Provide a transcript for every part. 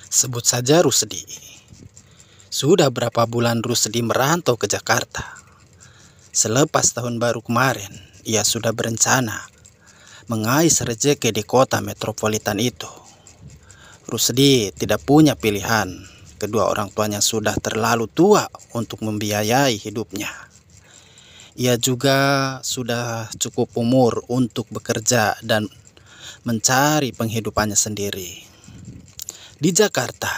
Sebut saja Rusdi. Sudah berapa bulan Rusdi merantau ke Jakarta. Selepas tahun baru kemarin, ia sudah berencana mengais rezeki di kota metropolitan itu. Rusdi tidak punya pilihan. Kedua orang tuanya sudah terlalu tua untuk membiayai hidupnya. Ia juga sudah cukup umur untuk bekerja dan mencari penghidupannya sendiri. Di Jakarta,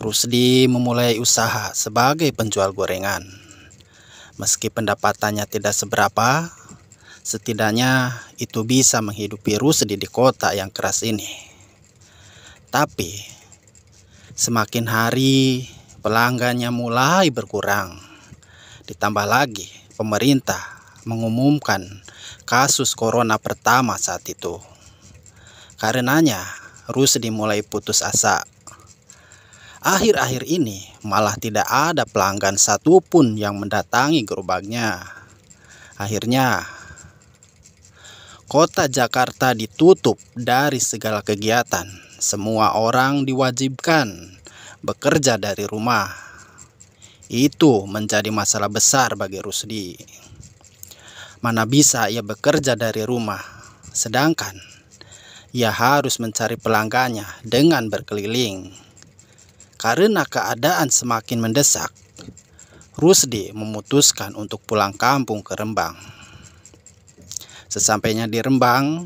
Rusdi memulai usaha sebagai penjual gorengan. Meski pendapatannya tidak seberapa, setidaknya itu bisa menghidupi Rusdi di kota yang keras ini. Tapi, semakin hari pelanggannya mulai berkurang. Ditambah lagi, pemerintah mengumumkan kasus corona pertama saat itu. Karenanya, Rusdi mulai putus asa. Akhir-akhir ini malah tidak ada pelanggan satupun yang mendatangi gerobaknya. Akhirnya, kota Jakarta ditutup dari segala kegiatan. Semua orang diwajibkan bekerja dari rumah. Itu menjadi masalah besar bagi Rusdi. Mana bisa ia bekerja dari rumah, sedangkan ia harus mencari pelanggannya dengan berkeliling. Karena keadaan semakin mendesak, Rusdi memutuskan untuk pulang kampung ke Rembang. Sesampainya di Rembang,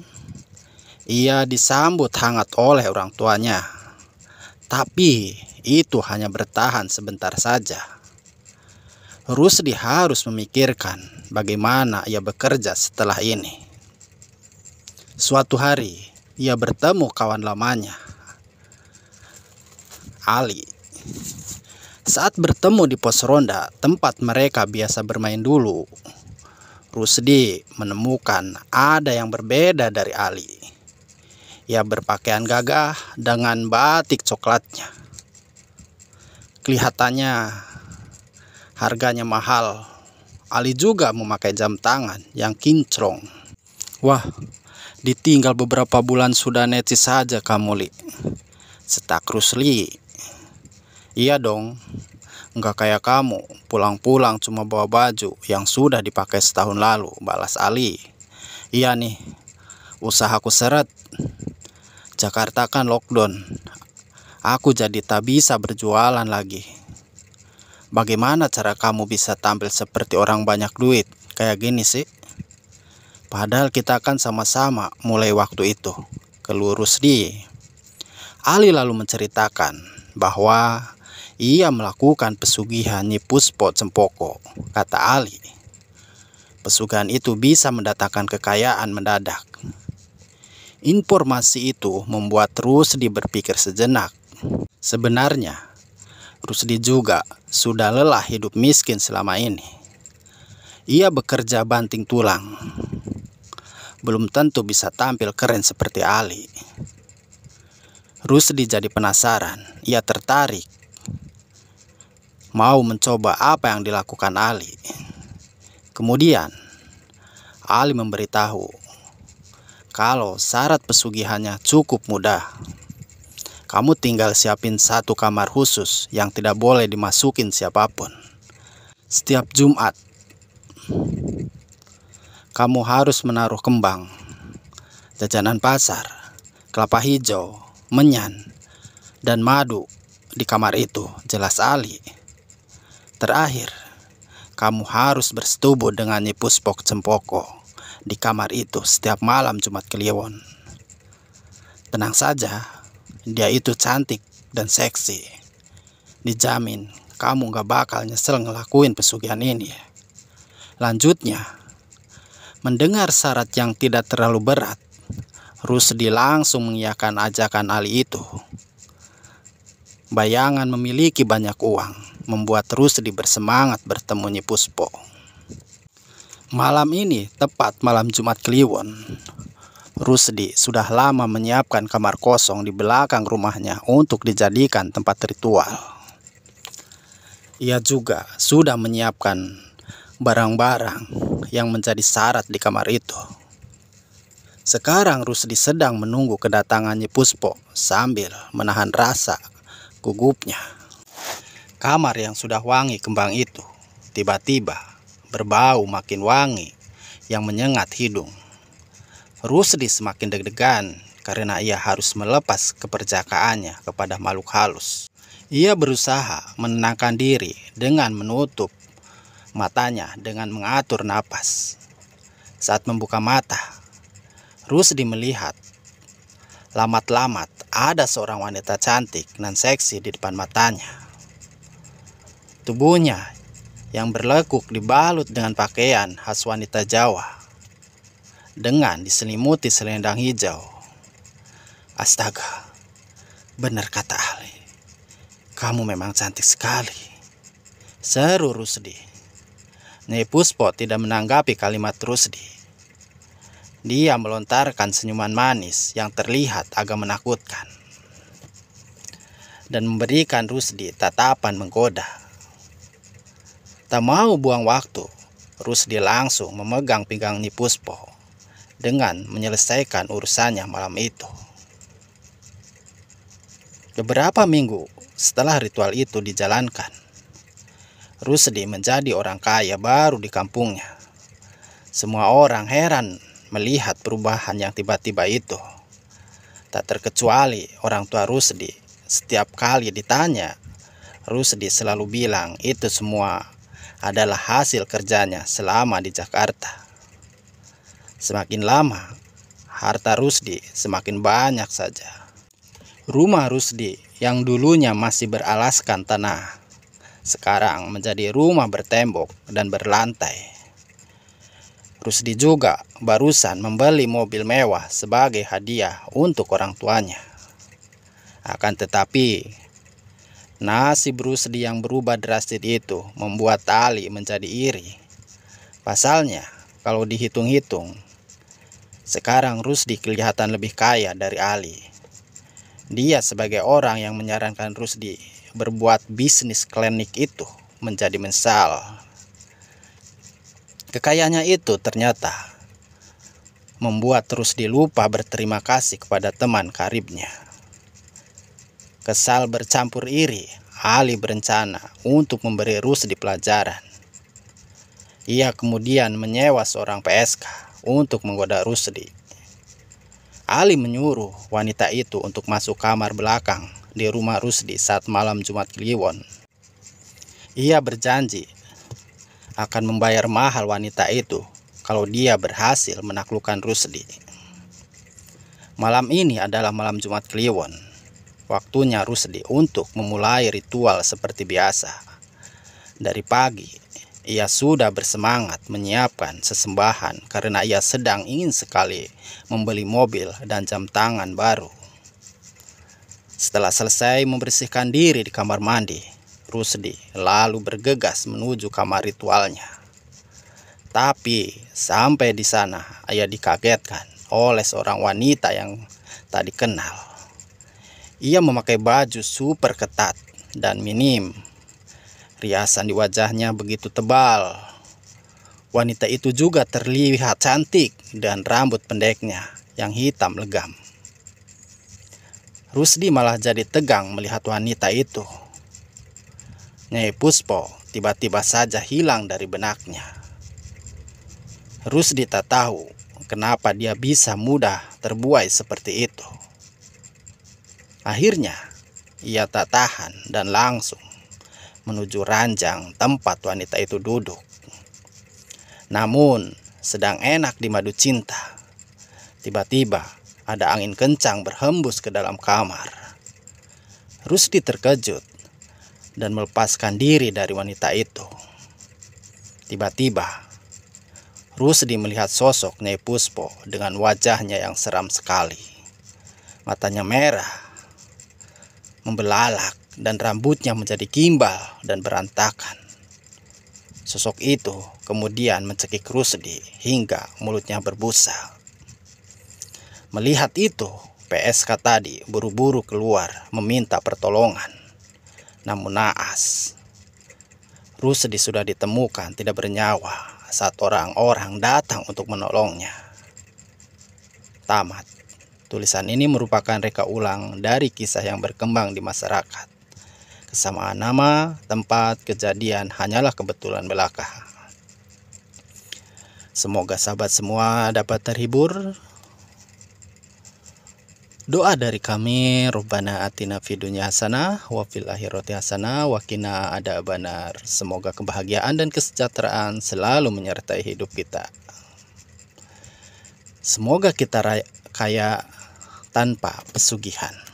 ia disambut hangat oleh orang tuanya. Tapi itu hanya bertahan sebentar saja. Rusdi harus memikirkan bagaimana ia bekerja setelah ini. Suatu hari, ia bertemu kawan lamanya, Ali. Saat bertemu di pos ronda, tempat mereka biasa bermain dulu, Rusdi menemukan ada yang berbeda dari Ali. Ia berpakaian gagah dengan batik coklatnya. Kelihatannya harganya mahal. Ali juga memakai jam tangan yang kinclong. Wah, ditinggal beberapa bulan sudah necis saja kamu, Li. Setak Rusli. Iya dong, enggak kayak kamu, pulang-pulang cuma bawa baju yang sudah dipakai setahun lalu, balas Ali. Iya nih, usahaku seret. Jakarta kan lockdown, aku jadi tak bisa berjualan lagi. Bagaimana cara kamu bisa tampil seperti orang banyak duit kayak gini sih? Padahal kita kan sama-sama mulai waktu itu, keluh Rusdi. Ali lalu menceritakan bahwa ia melakukan pesugihan Nyi Puspo Cempoko. Kata Ali, pesugihan itu bisa mendatangkan kekayaan mendadak. Informasi itu membuat Rusdi berpikir sejenak. Sebenarnya, Rusdi juga sudah lelah hidup miskin selama ini. Ia bekerja banting tulang. Belum tentu bisa tampil keren seperti Ali. Rusdi jadi penasaran. Ia tertarik. Mau mencoba apa yang dilakukan Ali. Kemudian, Ali memberitahu kalau syarat pesugihannya cukup mudah. Kamu tinggal siapin satu kamar khusus yang tidak boleh dimasukin siapapun. Setiap Jumat, kamu harus menaruh kembang, jajanan pasar, kelapa hijau, menyan, dan madu di kamar itu, jelas Ali. Terakhir, kamu harus bersetubuh dengan Nyi Puspo Cempoko di kamar itu setiap malam Jumat Kliwon. Tenang saja, dia itu cantik dan seksi. Dijamin kamu gak bakal nyesel ngelakuin pesugihan ini. Lanjutnya, mendengar syarat yang tidak terlalu berat, Rusdi langsung mengiyakan ajakan Ali itu. Bayangan memiliki banyak uang membuat Rusdi bersemangat bertemu Nyi Puspo. Malam ini, tepat malam Jumat Kliwon, Rusdi sudah lama menyiapkan kamar kosong di belakang rumahnya untuk dijadikan tempat ritual. Ia juga sudah menyiapkan barang-barang yang menjadi syarat di kamar itu. Sekarang Rusdi sedang menunggu kedatangan Nyi Puspo sambil menahan rasa gugupnya. Kamar yang sudah wangi kembang itu tiba-tiba berbau makin wangi yang menyengat hidung. Rusdi semakin deg-degan karena ia harus melepas keperjakaannya kepada makhluk halus. Ia berusaha menenangkan diri dengan menutup matanya dengan mengatur napas. Saat membuka mata, Rusdi melihat lamat-lamat ada seorang wanita cantik dan seksi di depan matanya. Tubuhnya yang berlekuk dibalut dengan pakaian khas wanita Jawa dengan diselimuti selendang hijau. Astaga, benar kata Ali. Kamu memang cantik sekali, seru Rusdi. Nyai Puspo tidak menanggapi kalimat Rusdi. Dia melontarkan senyuman manis yang terlihat agak menakutkan dan memberikan Rusdi tatapan menggoda. Tak mau buang waktu, Rusdi langsung memegang pinggang Nyai Puspo dengan menyelesaikan urusannya malam itu. Beberapa minggu setelah ritual itu dijalankan, Rusdi menjadi orang kaya baru di kampungnya. Semua orang heran melihat perubahan yang tiba-tiba itu. Tak terkecuali orang tua Rusdi. Setiap kali ditanya, Rusdi selalu bilang itu semua adalah hasil kerjanya selama di Jakarta. Semakin lama, harta Rusdi semakin banyak saja. Rumah Rusdi yang dulunya masih beralaskan tanah, sekarang menjadi rumah bertembok dan berlantai. Rusdi juga barusan membeli mobil mewah sebagai hadiah untuk orang tuanya. Akan tetapi, nasib Rusdi yang berubah drastis itu membuat Ali menjadi iri. Pasalnya, kalau dihitung-hitung, sekarang Rusdi kelihatan lebih kaya dari Ali. Dia sebagai orang yang menyarankan Rusdi berbuat bisnis klinik itu menjadi menyesal. Kekayaannya itu ternyata membuat Rusdi lupa berterima kasih kepada teman karibnya. Kesal bercampur iri, Ali berencana untuk memberi Rusdi pelajaran. Ia kemudian menyewa seorang PSK untuk menggoda Rusdi. Ali menyuruh wanita itu untuk masuk kamar belakang di rumah Rusdi saat malam Jumat Kliwon. Ia berjanji akan membayar mahal wanita itu kalau dia berhasil menaklukkan Rusdi. Malam ini adalah malam Jumat Kliwon. Waktunya Rusdi untuk memulai ritual seperti biasa. Dari pagi, ia sudah bersemangat menyiapkan sesembahan karena ia sedang ingin sekali membeli mobil dan jam tangan baru. Setelah selesai membersihkan diri di kamar mandi, Rusdi lalu bergegas menuju kamar ritualnya. Tapi sampai di sana ia dikagetkan oleh seorang wanita yang tak dikenal. Ia memakai baju super ketat dan minim. Riasan di wajahnya begitu tebal. Wanita itu juga terlihat cantik dan rambut pendeknya yang hitam legam. Rusdi malah jadi tegang melihat wanita itu. Nyai Puspo tiba-tiba saja hilang dari benaknya. Rusdi tak tahu kenapa dia bisa mudah terbuai seperti itu. Akhirnya, ia tak tahan dan langsung menuju ranjang tempat wanita itu duduk. Namun, sedang enak di madu cinta, tiba-tiba ada angin kencang berhembus ke dalam kamar. Rusdi terkejut dan melepaskan diri dari wanita itu. Tiba-tiba, Rusdi melihat sosok Nyai Puspo dengan wajahnya yang seram sekali. Matanya merah, membelalak, dan rambutnya menjadi gimbal dan berantakan. Sosok itu kemudian mencekik Rusdi hingga mulutnya berbusa. Melihat itu, PSK tadi buru-buru keluar meminta pertolongan. Namun naas, Rusdi sudah ditemukan tidak bernyawa saat orang-orang datang untuk menolongnya. Tamat. Tulisan ini merupakan reka ulang dari kisah yang berkembang di masyarakat. Kesamaan nama, tempat, kejadian hanyalah kebetulan belaka. Semoga sahabat semua dapat terhibur. Doa dari kami, Rabbana atina fid dunya hasanah wa fil akhirati hasanah wa qina adzabannar. Semoga kebahagiaan dan kesejahteraan selalu menyertai hidup kita. Semoga kita kaya tanpa pesugihan.